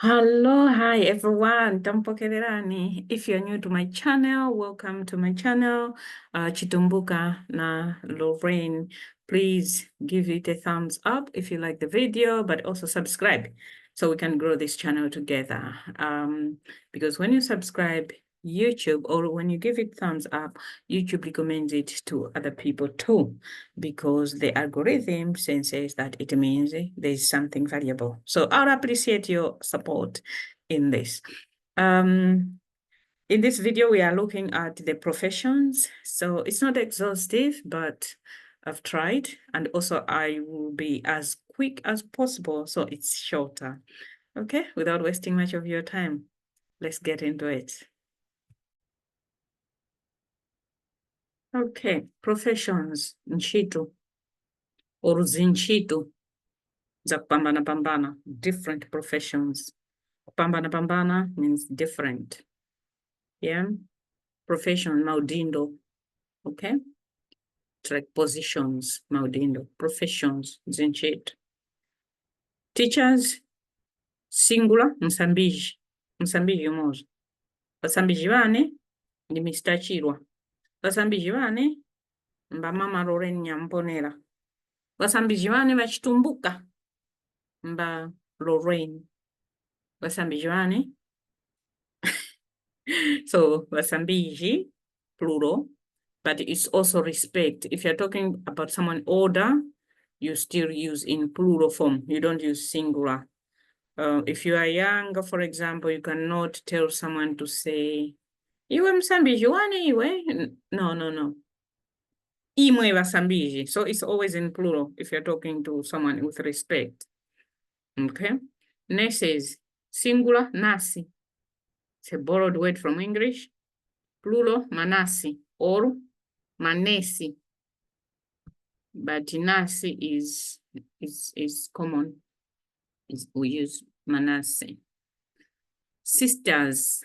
Hello, hi everyone. Tumbuka. If you're new to my channel, welcome to my channel. Tumbuka na Lorraine. Please give it a thumbs up if you like the video, but also subscribe so we can grow this channel together. Because when you subscribe, YouTube, or when you give it thumbs up, YouTube recommends it to other people too, because the algorithm senses that it means there's something valuable. So I'll appreciate your support in this. In this video, we are looking at the professions. So it's not exhaustive, but I've tried, and also I will be as quick as possible, so it's shorter. Okay, without wasting much of your time, let's get into it. Okay, professions, ntchito, or zintchito za kupambana, different professions. Kupambana means different. Yeah, profession, maudindo, okay? It's like positions, maudindo, professions, zintchito. Teachers, singular, msambiji, msambiji umoja. Basambiji bane ni Mr. Chirwa. Basambiji bane mba mama Lorraine Nyamponera. Basambiji bane bachitumbuka mba Lorraine. Basambiji bane. So basambiji, plural, but it's also respect. If you're talking about someone older, you still use in plural form. You don't use singular. If you are younger, for example, you cannot tell someone to say, iwe msambiji wane iwe? No. Imwe basambiji. So it's always in plural if you're talking to someone with respect. Okay. Nurses, singular, nasi. It's a borrowed word from English. Plural, manasi or manesi. But nasi is common. We use manasi. Sisters,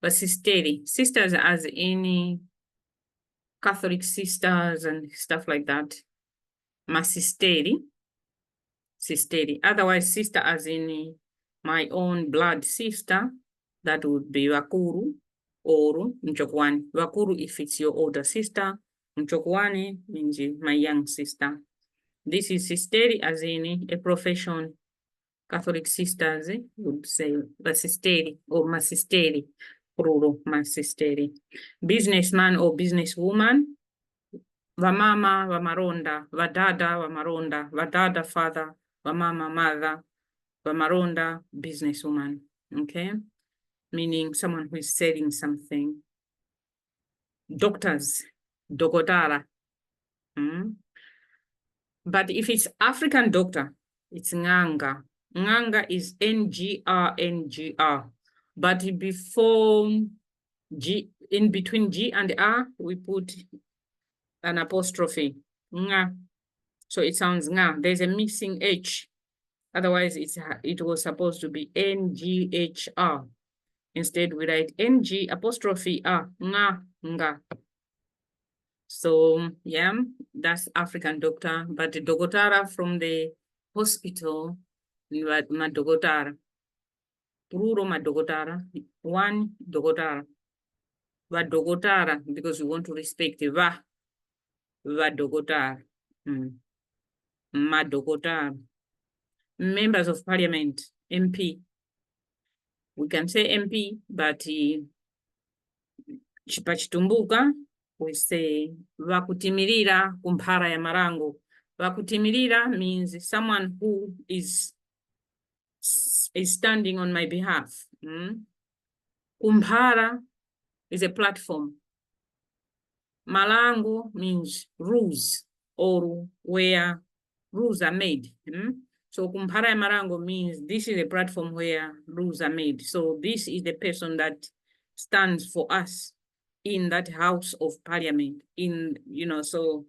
basisteri. Sisters as any Catholic sisters and stuff like that. Masisteri. Sisteri. Otherwise, sister as in my own blood sister. That would be wakuru or mchokwani. Wakuru if it's your older sister. Mchokwani means my young sister. This is sisteri as in a profession. Catholic sisters would say basisteri or masisteri. Plural, masisteri. Businessman or businesswoman. Vamama, vamaronda. Vadada, vamaronda. Vadada, father. Vamama, mother. Vamaronda, businesswoman. Okay? Meaning someone who is selling something. Doctors, dokotara. But if it's African doctor, it's nganga. Nganga is Ngr. But before G, in between G and R, we put an apostrophe. Nga. So it sounds nga. There's a missing H. Otherwise, it was supposed to be Nghr. Instead, we write NG apostrophe R. Nga. So, yeah, that's African doctor. But the dogotara from the hospital, madogotara. Plural madogotara. One dogotara. Vadogotara, because we want to respect the vadogotara. Madogotara. Members of parliament, MP. We can say MP, but Tumbuka, we say vakutimirira kumphara ya marango. Vakutimirira means someone who is standing on my behalf. Kumphara is a platform. Marango means rules or where rules are made. So kumphara ya marango means this is a platform where rules are made. So this is the person that stands for us in that house of parliament. So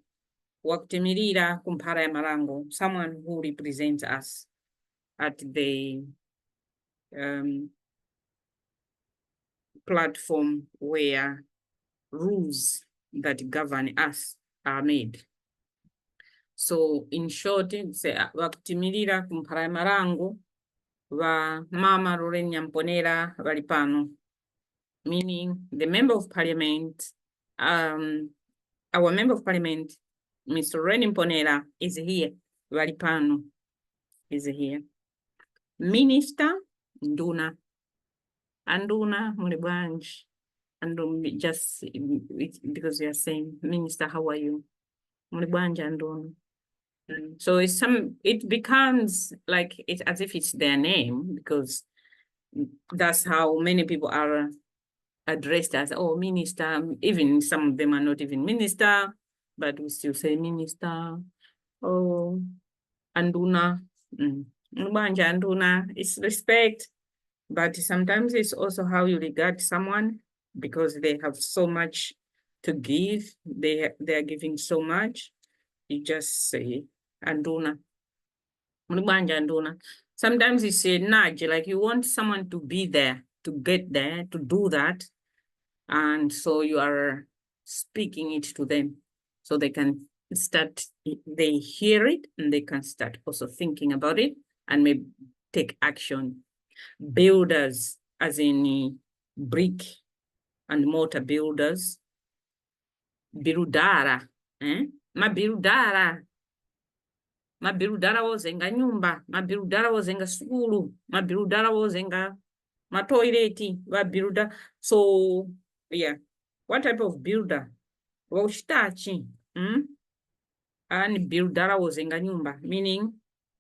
wakutimirira kumphara ya marango, someone who represents us at the platform where rules that govern us are made. So in short, say wakutimirira kumphara ya marango va Mama Lorraine Nyamponera Valipano, meaning the Member of Parliament, our Member of Parliament, Mr. Lorraine Nyamponera is here, Valipano is here. Minister Nduna, Anduna Mulibwanj, and just because you are saying, Minister, how are you? Mulibwanj Anduna. So it becomes like it's as if it's their name, because that's how many people are addressed as, oh, minister. Even some of them are not even minister, but we still say minister. Oh, Anduna. Mbanja Anduna. It's respect, but sometimes it's also how you regard someone, because they have so much to give. They are giving so much. You just say Anduna. Sometimes it's a nudge, like you want someone to be there, to get there, to do that. And so you are speaking it to them so they can start, they hear it and they can start also thinking about it and maybe take action. Builders, as in brick and mortar builders. Birudara, mabirudara. Mabirudara wozenga nyumba, mabirudara wozenga sukulu, mabirudara wozenga matoileti, wabiruda. So, yeah, what type of builder? Waushtachi. And birudara wozenga nyumba, meaning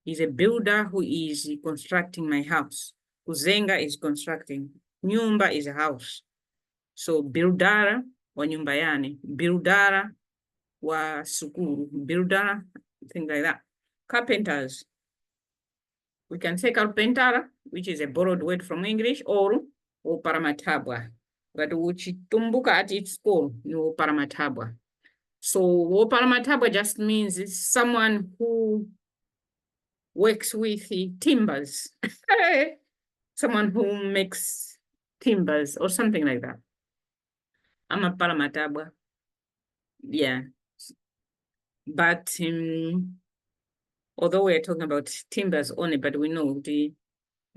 he's a builder who is constructing my house. Kuzenga is constructing. Nyumba is a house. So, birudara wa nyumba yani, birudara wa sukulu, birudara, things like that. Carpenters. We can say carpentara, which is a borrowed word from English, or oparamathabwa. But which tumbuka at its core, no oparamathabwa. So oparamathabwa just means someone who works with timbers. Someone who makes timbers or something like that. I'm a paramatabwa. Yeah. But although we're talking about timbers only, but we know the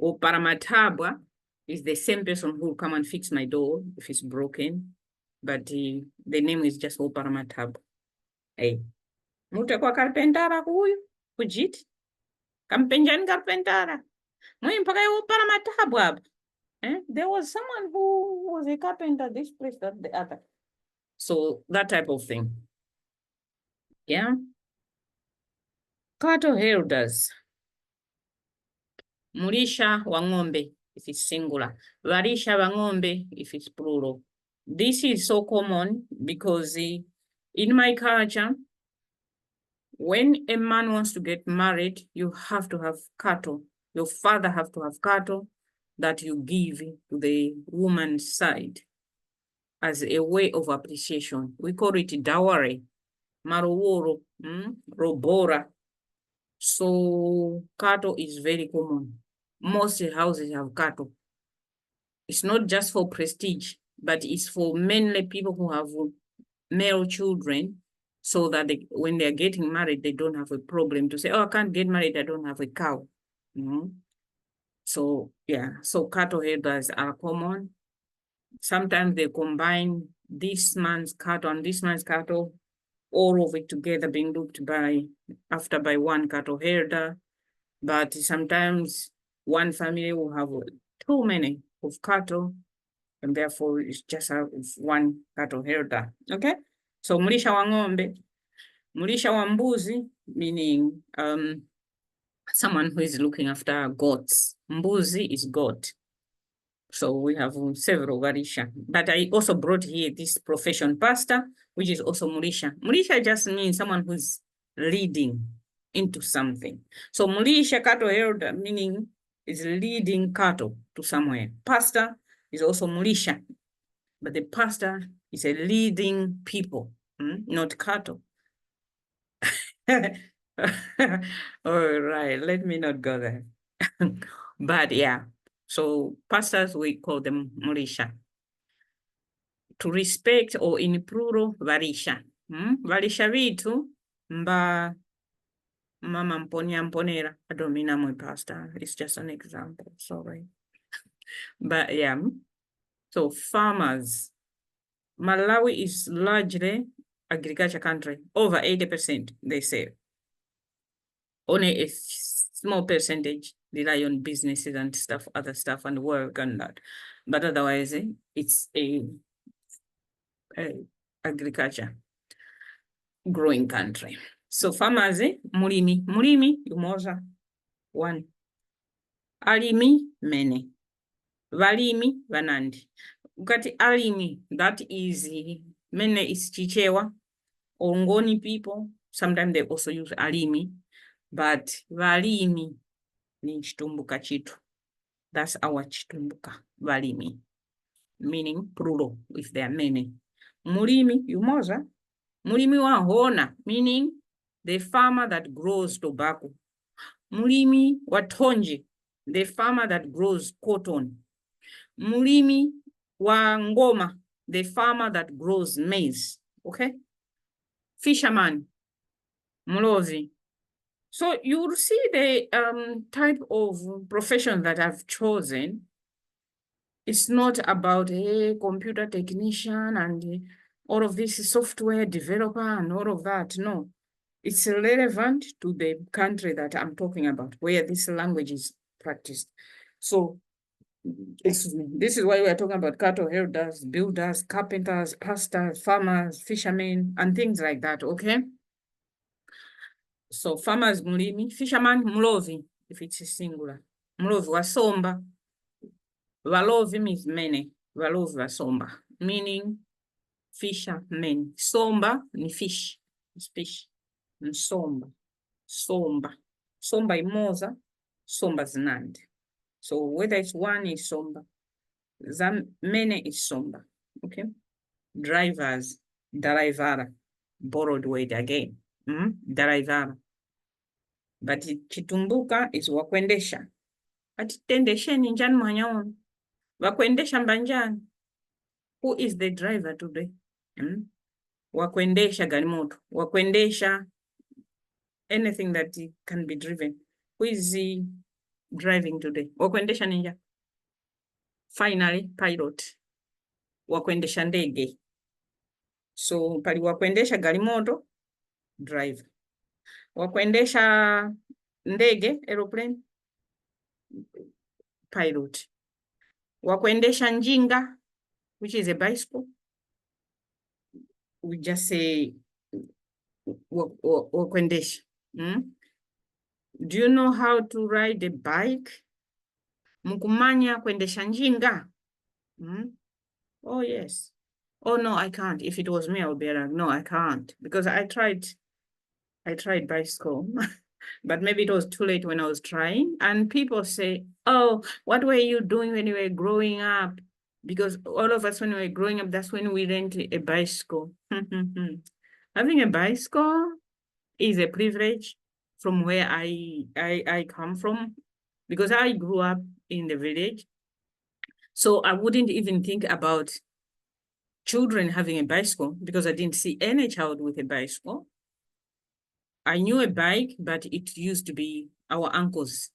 Paramatabwa is the same person who will come and fix my door if it's broken, but the name is just Paramatabwa. Hey, mutakwa carpentara huyu kujit kampenjani carpentara mwi mpaka Paramatabwa. There was someone who was a carpenter this place, that the other. So that type of thing. Yeah. Cattle herders. Mulisha wa ng'ombe if it's singular. Walisha wa ng'ombe if it's plural. This is so common because in my culture, when a man wants to get married, you have to have cattle. Your father have to have cattle that you give to the woman's side as a way of appreciation. We call it dowry, maroworo, robora. So cattle is very common. Most houses have cattle. It's not just for prestige, but it's for mainly people who have male children, so that when they're getting married, they don't have a problem to say, oh, I can't get married, I don't have a cow. So, yeah, so cattle herders are common. Sometimes they combine this man's cattle and this man's cattle, all of it together being looked after by one cattle herder. But sometimes one family will have too many of cattle, and therefore it's just one cattle herder. Okay? So mulisha wa ng'ombe, mulisha wa mbuzi, meaning someone who is looking after goats. Mbuzi is goat. So we have several varisha. But I also brought here this profession pastor, which is also mulisha. Mulisha just means someone who's leading into something. So mulisha cattle herder, meaning is leading cattle to somewhere. Pastor is also mulisha, but the pastor is a leading people, not cattle. All right, let me not go there. But yeah, so pastors, we call them mulisha. To respect, or in plural, varisha. Varisha vitu mba Mama mponera. I don't mean I'm a pastor. It's just an example. Sorry. But yeah. So farmers. Malawi is largely agriculture country. Over 80%, they say. Only a small percentage rely on businesses and stuff, other stuff, and work and that. But otherwise, it's a agriculture growing country. So farmers, mulimi, umoja, one. Alimi, many. Valimi, vanandi. Ukati alimi, that is, mene is chichewa, Ongoni people. Sometimes they also use alimi, but valimi ni chitumbuka chitu. That's our chitumbuka, valimi, meaning plural, if there are many. Mulimi, umoja. Mulimi wahona, meaning the farmer that grows tobacco. Mulimi watonji, the farmer that grows cotton. Mulimi wa ngoma, the farmer that grows maize. Okay? Fisherman, mulozi. So you will see the type of profession that I've chosen. It's not about a computer technician and all of this software developer and all of that. No, it's relevant to the country that I'm talking about, where this language is practiced. So this is why we're talking about cattle herders, builders, carpenters, pastors, farmers, fishermen, and things like that, okay? So farmers mulimi, fisherman mlovi, if it's a singular. Mlovi wasomba. Valovi means many. Valovi wasomba, meaning fishermen. Somba ni fish. It's fish. Somba. Somba. Somba imoza. Somba zinand. So whether it's one is somba. Many is somba. Okay. Drivers. Daraivara. Borrowed word again. Daraivara. But chitumbuka is wakwendesha. Atitendesheni njani mwanyaoni. Wakwendesha mbanjani. Who is the driver today? Wakwendesha garimoto. Wakwendesha anything that can be driven. Who is driving today? Wakwendesha ninja. Finally, pilot. Wakwendesha ndege. So pali wakwendesha garimoto, driver. Wakwendesha ndege, aeroplane, pilot. Wakwendesha njinga, which is a bicycle. We just say wakwendesha. Do you know how to ride a bike? Mukumanya kwendesha njinga. Oh, yes. Oh, no, I can't. If it was me, I would be like, no, I can't. Because I tried bicycle. But maybe it was too late when I was trying. And people say, oh, what were you doing when you were growing up? Because all of us, when we were growing up, that's when we rented a bicycle. Having a bicycle is a privilege from where I come from, because I grew up in the village. So I wouldn't even think about children having a bicycle because I didn't see any child with a bicycle. I knew a bike, but it used to be our uncles.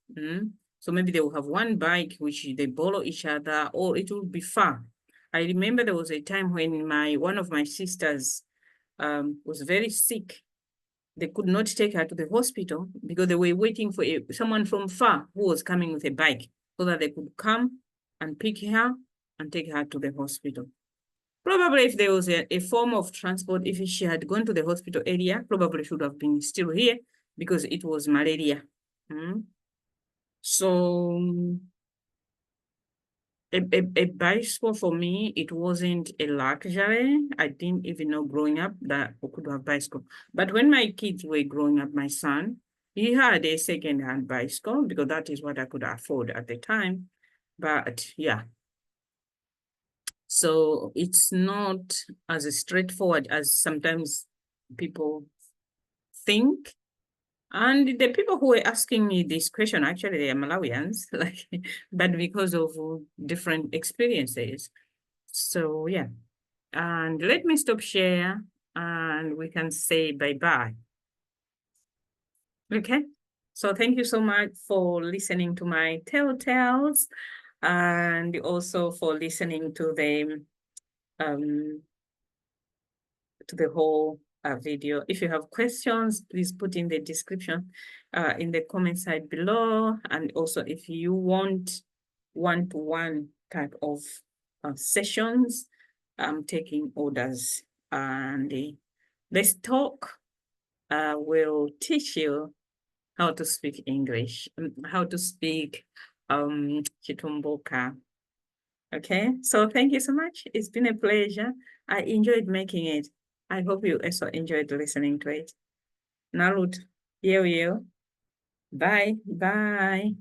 So maybe they will have one bike which they borrow each other, or it will be far. I remember there was a time when one of my sisters was very sick. They could not take her to the hospital because they were waiting for someone from far who was coming with a bike so that they could come and pick her and take her to the hospital. Probably if there was a form of transport, if she had gone to the hospital area, probably should have been still here because it was malaria. So a bicycle for me, it wasn't a luxury. I didn't even know growing up that we could have bicycle. But when my kids were growing up, my son, he had a second-hand bicycle because that is what I could afford at the time. But yeah. So it's not as straightforward as sometimes people think. And the people who were asking me this question, actually, they are Malawians, but because of different experiences. So yeah, and let me stop share and we can say bye-bye. Okay. So thank you so much for listening to my telltales and also for listening um to the whole video. If you have questions, please put in the description in the comment side below. And also if you want one-to-one type of sessions, I'm taking orders. And let's talk will teach you how to speak English, how to speak Chitumbuka. Okay, so thank you so much. It's been a pleasure. I enjoyed making it. I hope you also enjoyed listening to it. Narut, yo yo. Bye, bye.